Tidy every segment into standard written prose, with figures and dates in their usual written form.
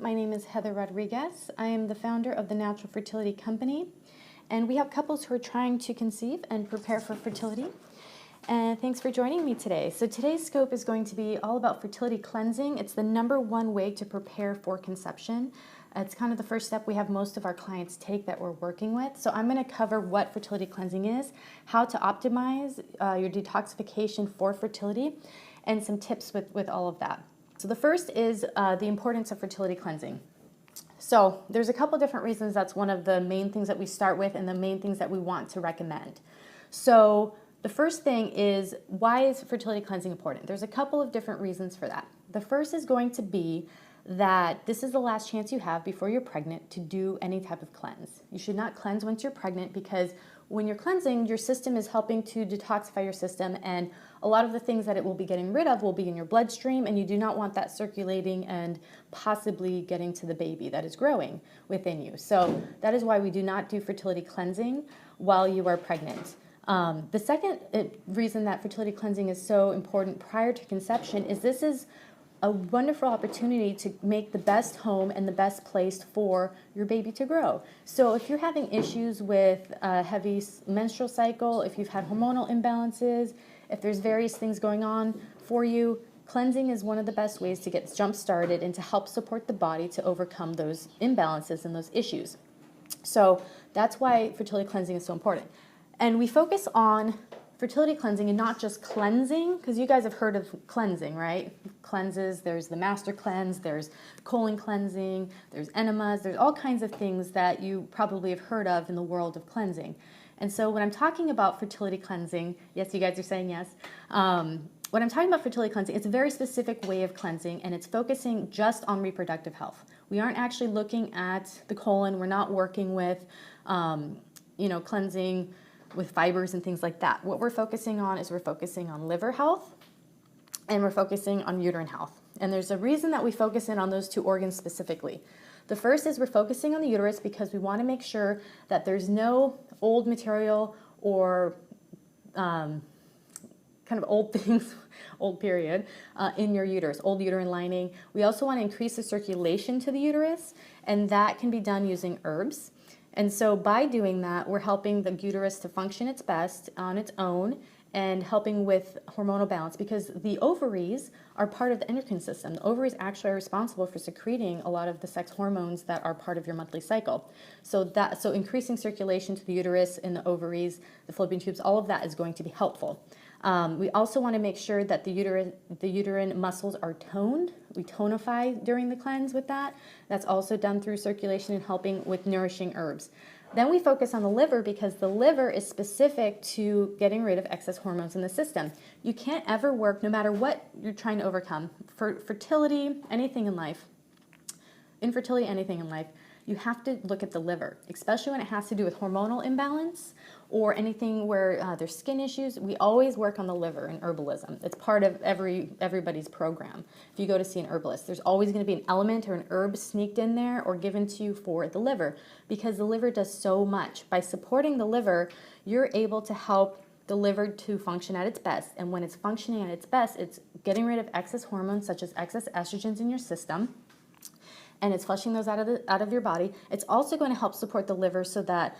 My name is Heather Rodriguez. I am the founder of the Natural Fertility Company, and we have couples who are trying to conceive and prepare for fertility. And thanks for joining me today. So today's scope is going to be all about fertility cleansing. It's the #1 way to prepare for conception. It's kind of the first step we have most of our clients take that we're working with. So I'm going to cover what fertility cleansing is, how to optimize your detoxification for fertility, and some tips with all of that. So the first is the importance of fertility cleansing. So there's a couple different reasons that's one of the main things that we start with and the main things that we want to recommend. So the first thing is, why is fertility cleansing important? There's a couple of different reasons for that. The first is going to be that this is the last chance you have before you're pregnant to do any type of cleanse. You should not cleanse once you're pregnant, because when you're cleansing, your system is helping to detoxify your system, and a lot of the things that it will be getting rid of will be in your bloodstream, and you do not want that circulating and possibly getting to the baby that is growing within you. So that is why we do not do fertility cleansing while you are pregnant. The second reason that fertility cleansing is so important prior to conception is this is a wonderful opportunity to make the best home and the best place for your baby to grow. So if you're having issues with a heavy menstrual cycle, if you've had hormonal imbalances, if there's various things going on for you, cleansing is one of the best ways to get jump started and to help support the body to overcome those imbalances and those issues. So that's why fertility cleansing is so important. And we focus on fertility cleansing and not just cleansing, because you guys have heard of cleansing, right? Cleanses, there's the master cleanse, there's colon cleansing, there's enemas, there's all kinds of things that you probably have heard of in the world of cleansing. And so when I'm talking about fertility cleansing, yes, you guys are saying yes. When I'm talking about fertility cleansing, it's a very specific way of cleansing, and it's focusing just on reproductive health. We aren't actually looking at the colon. We're not working with, cleansing with fibers and things like that. What we're focusing on is we're focusing on liver health, and we're focusing on uterine health. And there's a reason that we focus in on those two organs specifically. The first is we're focusing on the uterus because we want to make sure that there's no old material or kind of old things, old period, in your uterus, old uterine lining. We also want to increase the circulation to the uterus, and that can be done using herbs. And so by doing that, we're helping the uterus to function its best on its own and helping with hormonal balance, because the ovaries are part of the endocrine system. The ovaries actually are responsible for secreting a lot of the sex hormones that are part of your monthly cycle. So increasing circulation to the uterus and the ovaries, the fallopian tubes, all of that is going to be helpful. We also want to make sure that the uterine muscles are toned. We tonify during the cleanse with that. That's also done through circulation and helping with nourishing herbs. Then we focus on the liver because the liver is specific to getting rid of excess hormones in the system. You can't ever work, no matter what you're trying to overcome, for fertility, anything in life, infertility, anything in life, you have to look at the liver, especially when it has to do with hormonal imbalance or anything where there's skin issues. We always work on the liver in herbalism. It's part of everybody's program. If you go to see an herbalist, there's always going to be an element or an herb sneaked in there or given to you for the liver, because the liver does so much. By supporting the liver, you're able to help the liver to function at its best. And when it's functioning at its best, it's getting rid of excess hormones such as excess estrogens in your system, and it's flushing those out of your body. It's also going to help support the liver so that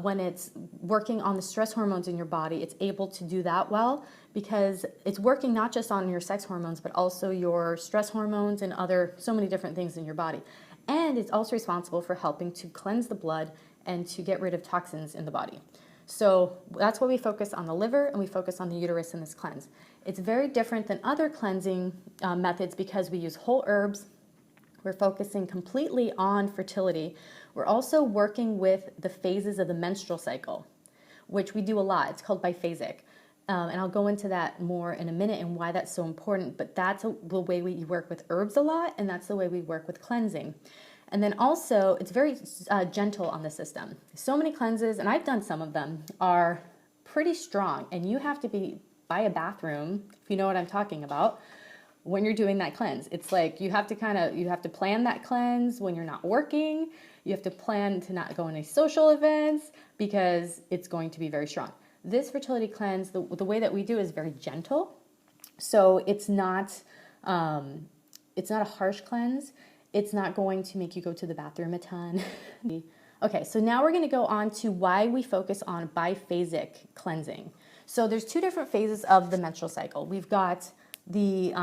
when it's working on the stress hormones in your body, it's able to do that well, because it's working not just on your sex hormones, but also your stress hormones and so many different things in your body. And it's also responsible for helping to cleanse the blood and to get rid of toxins in the body. So that's why we focus on the liver and we focus on the uterus in this cleanse. It's very different than other cleansing methods because we use whole herbs. We're focusing completely on fertility. We're also working with the phases of the menstrual cycle, which we do a lot. It's called biphasic. And I'll go into that more in a minute and why that's so important. But that's the way we work with herbs a lot, and that's the way we work with cleansing. And then also, it's very gentle on the system. So many cleanses, and I've done some of them, are pretty strong. And you have to be by a bathroom, if you know what I'm talking about, when you're doing that cleanse. It's like you have to plan that cleanse when you're not working. You have to plan to not go on any social events because it's going to be very strong. This fertility cleanse, the way that we do is very gentle. So it's not a harsh cleanse. It's not going to make you go to the bathroom a ton. Okay, so now we're going to go on to why we focus on biphasic cleansing. So there's two different phases of the menstrual cycle. We've got the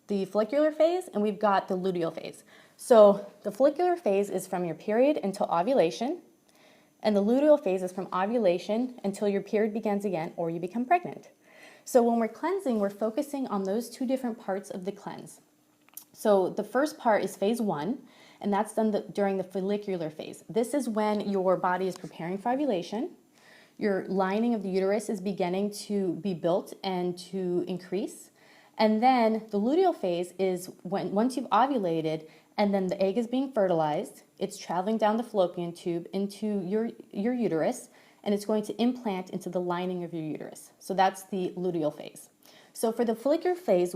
follicular phase and we've got the luteal phase. So the follicular phase is from your period until ovulation, and the luteal phase is from ovulation until your period begins again or you become pregnant. So when we're cleansing, we're focusing on those two different parts of the cleanse. So the first part is phase 1, and that's done during the follicular phase. This is when your body is preparing for ovulation. Your lining of the uterus is beginning to be built and to increase. And then the luteal phase is when once you've ovulated and then the egg is being fertilized, it's traveling down the fallopian tube into your uterus, and it's going to implant into the lining of your uterus. So that's the luteal phase. So for the follicular phase,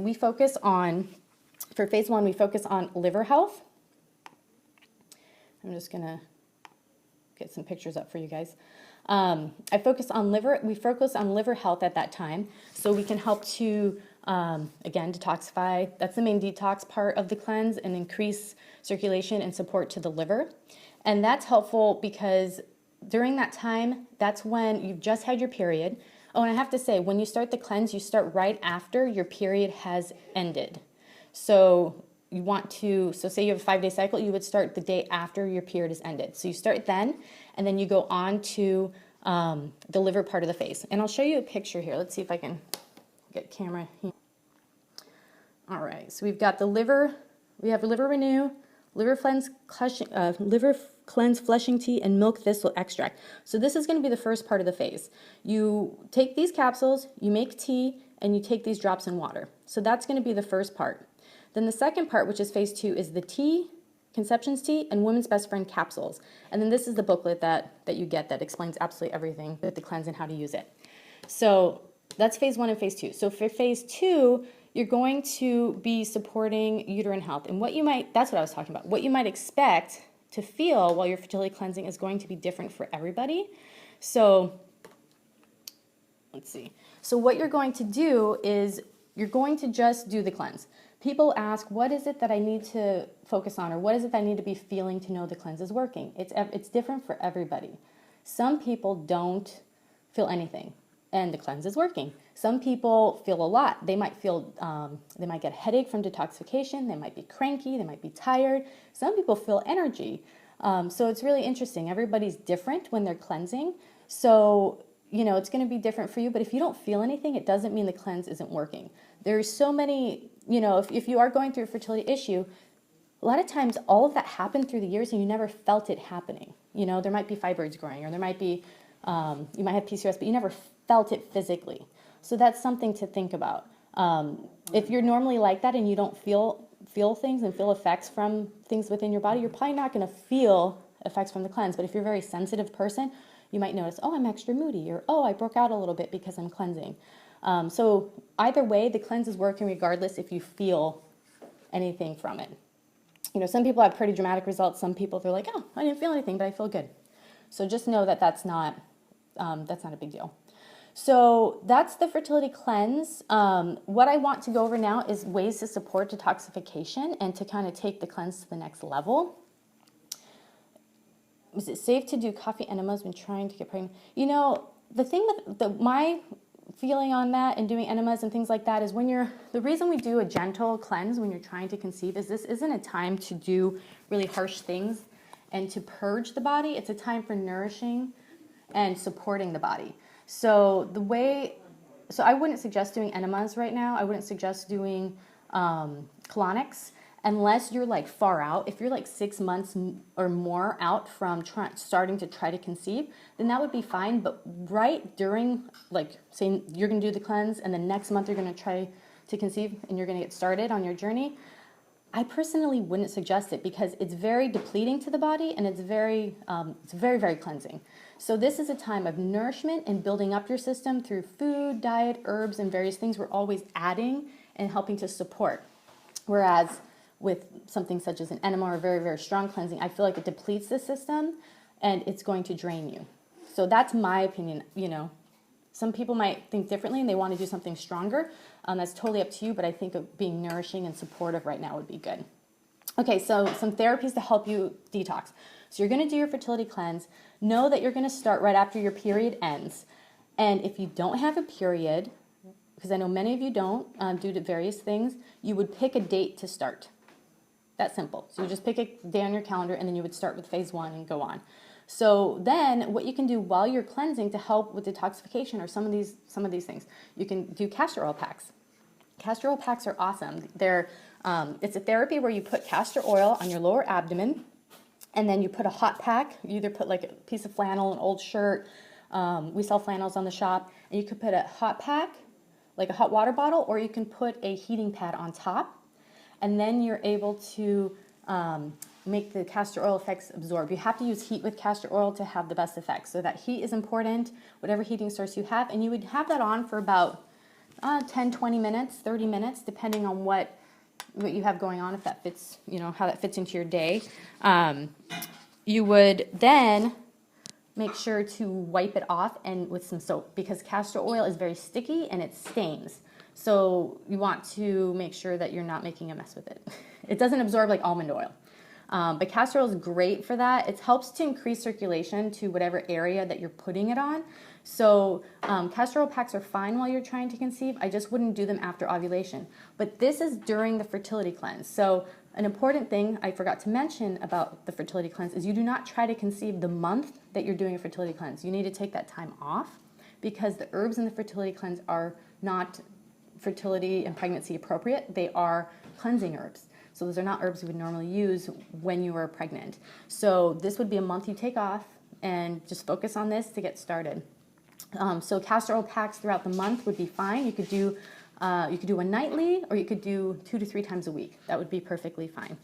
for phase 1, we focus on liver health. I'm just gonna get some pictures up for you guys. We focus on liver health at that time, so we can help to, again, detoxify. That's the main detox part of the cleanse, and increase circulation and support to the liver. And that's helpful because during that time, that's when you've just had your period. Oh, and I have to say, when you start the cleanse, you start right after your period has ended. So you want to, so say you have a 5-day cycle, you would start the day after your period is ended. So you start then, and then you go on to the liver part of the phase. And I'll show you a picture here. Let's see if I can get camera here. All right, so we've got the liver, we have liver renew, liver cleanse flushing tea, and milk thistle extract. So this is going to be the first part of the phase. You take these capsules, you make tea, and you take these drops in water. So that's going to be the first part. Then the second part, which is phase 2, is the tea, conception's tea, and women's best friend capsules. And then this is the booklet that you get that explains absolutely everything with the cleanse and how to use it. So that's phase 1 and phase 2. So for phase 2, you're going to be supporting uterine health. And that's what I was talking about. What you might expect to feel while you're fertility cleansing is going to be different for everybody. So let's see. So what you're going to do is you're going to just do the cleanse. People ask, what is it that I need to focus on, or what is it that I need to be feeling to know the cleanse is working? It's different for everybody. Some people don't feel anything, and the cleanse is working. Some people feel a lot. They might get a headache from detoxification. They might be cranky. They might be tired. Some people feel energy. So it's really interesting. Everybody's different when they're cleansing. So, it's going to be different for you. But if you don't feel anything, it doesn't mean the cleanse isn't working. There's so many, if you are going through a fertility issue, a lot of times all of that happened through the years and you never felt it happening. There might be fibroids growing, or there might be, you might have PCOS, but you never felt it physically. So that's something to think about. If you're normally like that and you don't feel things and feel effects from things within your body, you're probably not going to feel effects from the cleanse. But if you're a very sensitive person, you might notice, oh, I'm extra moody, or oh, I broke out a little bit because I'm cleansing. So either way, the cleanse is working regardless if you feel anything from it. Some people have pretty dramatic results. Some people, they're like, oh, I didn't feel anything, but I feel good. So just know that that's not a big deal. So that's the fertility cleanse. What I want to go over now is ways to support detoxification and to kind of take the cleanse to the next level. Is it safe to do coffee enemas when trying to get pregnant? The thing with my feeling on that and doing enemas and things like that is the reason we do a gentle cleanse when you're trying to conceive is this isn't a time to do really harsh things and to purge the body. It's a time for nourishing and supporting the body. So I wouldn't suggest doing enemas right now. I wouldn't suggest doing colonics unless you're like far out. If you're like 6 months or more out from starting to try to conceive, then that would be fine. But right during, like, saying you're going to do the cleanse and the next month you're going to try to conceive and you're going to get started on your journey, I personally wouldn't suggest it because it's very depleting to the body and it's very, very cleansing. So this is a time of nourishment and building up your system through food, diet, herbs, and various things we're always adding and helping to support. Whereas with something such as an enema or very, very strong cleansing, I feel like it depletes the system and it's going to drain you. So that's my opinion. Some people might think differently and they want to do something stronger. That's totally up to you, but I think of being nourishing and supportive right now would be good. Okay, so some therapies to help you detox. So you're going to do your fertility cleanse. Know that you're going to start right after your period ends. And if you don't have a period, because I know many of you don't, due to various things, you would pick a date to start. That's simple. So you just pick a day on your calendar, and then you would start with phase 1 and go on. So then what you can do while you're cleansing to help with detoxification are some of these things. You can do castor oil packs. Castor oil packs are awesome. It's a therapy where you put castor oil on your lower abdomen, and then you put a hot pack. You either put like a piece of flannel, an old shirt. We sell flannels on the shop. And you could put a hot pack, like a hot water bottle, or you can put a heating pad on top. And then you're able to make the castor oil effects absorb. You have to use heat with castor oil to have the best effects. So that heat is important, whatever heating source you have. And you would have that on for about 10, 20 minutes, 30 minutes, depending on what you have going on, if that fits, how that fits into your day. You would then make sure to wipe it off and with some soap, because castor oil is very sticky and it stains. So you want to make sure that you're not making a mess with it. It doesn't absorb like almond oil. But castor oil is great for that. It helps to increase circulation to whatever area that you're putting it on. So castor oil packs are fine while you're trying to conceive. I just wouldn't do them after ovulation. But this is during the fertility cleanse. So an important thing I forgot to mention about the fertility cleanse is you do not try to conceive the month that you're doing a fertility cleanse. You need to take that time off, because the herbs in the fertility cleanse are not fertility and pregnancy appropriate. They are cleansing herbs. So those are not herbs you would normally use when you are pregnant. So this would be a month you take off and just focus on this to get started. So castor oil packs throughout the month would be fine. You could do a nightly, or you could do 2 to 3 times a week. That would be perfectly fine.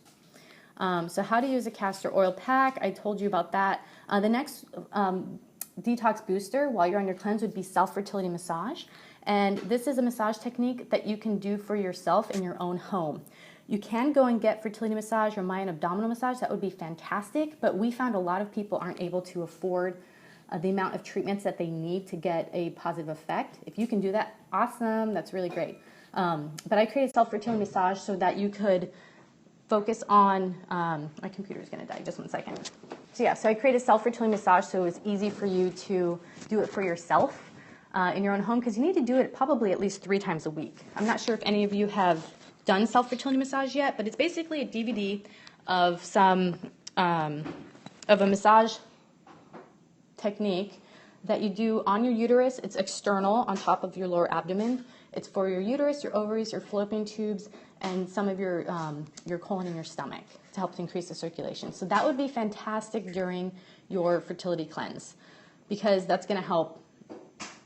So how to use a castor oil pack, I told you about that. The next detox booster while you're on your cleanse would be self-fertility massage. And this is a massage technique that you can do for yourself in your own home. You can go and get fertility massage or Mayan abdominal massage. That would be fantastic. But we found a lot of people aren't able to afford the amount of treatments that they need to get a positive effect. If you can do that, awesome. That's really great. But I created self-fertility massage so that you could focus on, my computer's going to die, just one second. So I created self-fertility massage so it was easy for you to do it for yourself in your own home, because you need to do it probably at least 3 times a week. I'm not sure if any of you have done self-fertility massage yet, but it's basically a DVD of of a massage technique that you do on your uterus. It's external on top of your lower abdomen. It's for your uterus, your ovaries, your fallopian tubes, and some of your colon and your stomach to help to increase the circulation. So that would be fantastic during your fertility cleanse, because that's going to help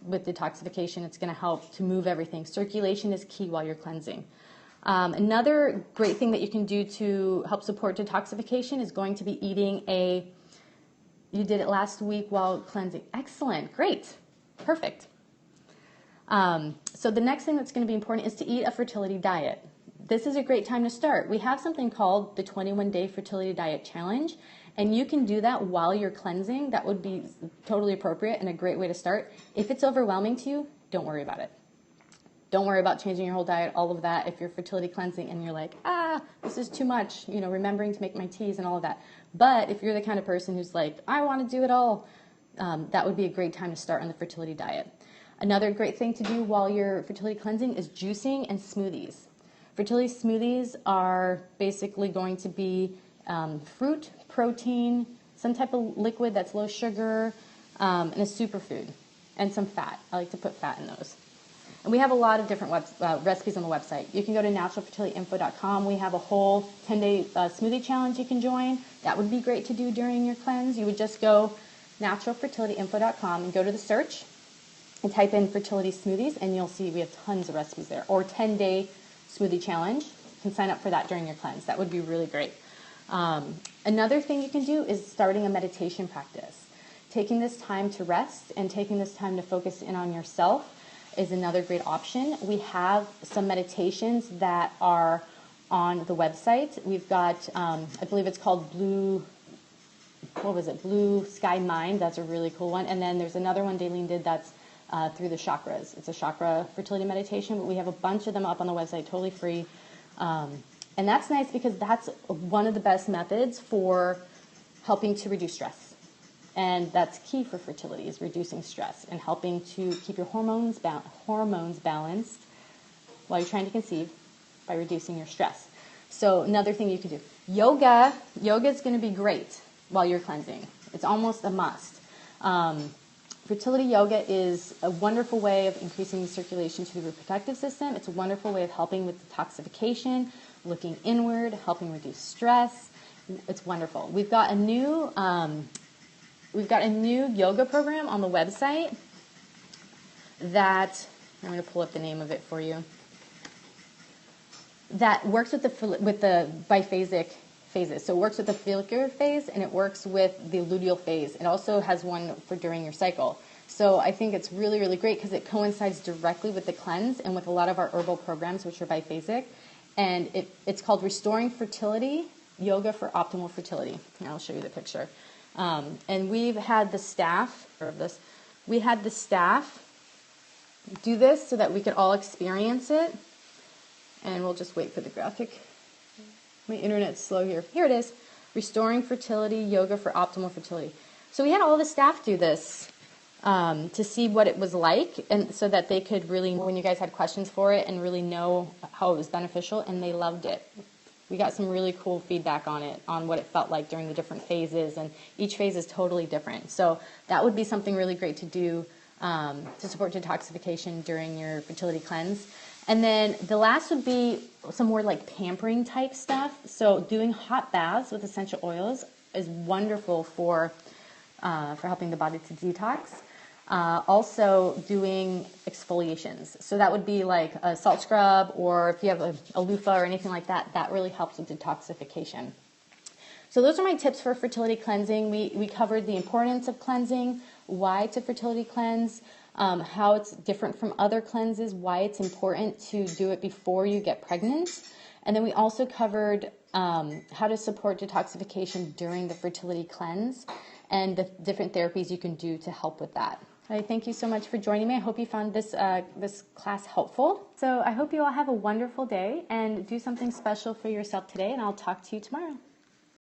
with detoxification. It's going to help to move everything. Circulation is key while you're cleansing. Another great thing that you can do to help support detoxification is going to be eating you did it last week while cleansing. Excellent. Great. Perfect. So the next thing that's going to be important is to eat a fertility diet. This is a great time to start. We have something called the 21-day fertility diet challenge, and you can do that while you're cleansing. That would be totally appropriate and a great way to start. If it's overwhelming to you, don't worry about it. Don't worry about changing your whole diet, all of that. If you're fertility cleansing and you're like, this is too much, remembering to make my teas and all of that. But if you're the kind of person who's like, I want to do it all, that would be a great time to start on the fertility diet. Another great thing to do while you're fertility cleansing is juicing and smoothies. Fertility smoothies are basically going to be fruit, protein, some type of liquid that's low sugar, and a superfood, and some fat. I like to put fat in those. And we have a lot of different recipes on the website. You can go to naturalfertilityinfo.com. We have a whole 10-day smoothie challenge you can join. That would be great to do during your cleanse. You would just go naturalfertilityinfo.com and go to the search and type in fertility smoothies, and you'll see we have tons of recipes there. Or 10-day smoothie challenge. You can sign up for that during your cleanse. That would be really great. Another thing you can do is starting a meditation practice. Taking this time to rest and taking this time to focus in on yourself is another great option. We have some meditations that are on the website. We've got, I believe it's called Blue Sky Mind. That's a really cool one. And then there's another one Daleen did that's through the chakras. It's a chakra fertility meditation, but we have a bunch of them up on the website, totally free. And that's nice because that's one of the best methods for helping to reduce stress. And that's key for fertility, is reducing stress and helping to keep your hormones balanced while you're trying to conceive by reducing your stress. So another thing you can do, yoga. Yoga is going to be great while you're cleansing. It's almost a must. Fertility yoga is a wonderful way of increasing the circulation to the reproductive system. It's a wonderful way of helping with detoxification, looking inward, helping reduce stress. It's wonderful. We've got a new yoga program on the website that, I'm going to pull up the name of it for you, that works with the biphasic phases. So it works with the follicular phase and it works with the luteal phase. It also has one for during your cycle. So I think it's really, really great because it coincides directly with the cleanse and with a lot of our herbal programs, which are biphasic. And it's called Restoring Fertility, Yoga for Optimal Fertility. And I'll show you the picture. And we've had the staff, do this so that we could all experience it. And we'll just wait for the graphic. My internet's slow here. Here it is. Restoring Fertility, Yoga for Optimal Fertility. So we had all the staff do this to see what it was like, and so that they could really, when you guys had questions for it, and really know how it was beneficial, and they loved it. We got some really cool feedback on it, on what it felt like during the different phases, and each phase is totally different. So that would be something really great to do to support detoxification during your fertility cleanse. And then the last would be some more like pampering type stuff. So doing hot baths with essential oils is wonderful for helping the body to detox. Also doing exfoliations. So that would be like a salt scrub, or if you have a loofah or anything like that, that really helps with detoxification. So those are my tips for fertility cleansing. We covered the importance of cleansing, why it's a fertility cleanse, how it's different from other cleanses, why it's important to do it before you get pregnant. And then we also covered how to support detoxification during the fertility cleanse and the different therapies you can do to help with that. I thank you so much for joining me. I hope you found this class helpful. So I hope you all have a wonderful day and do something special for yourself today, and I'll talk to you tomorrow.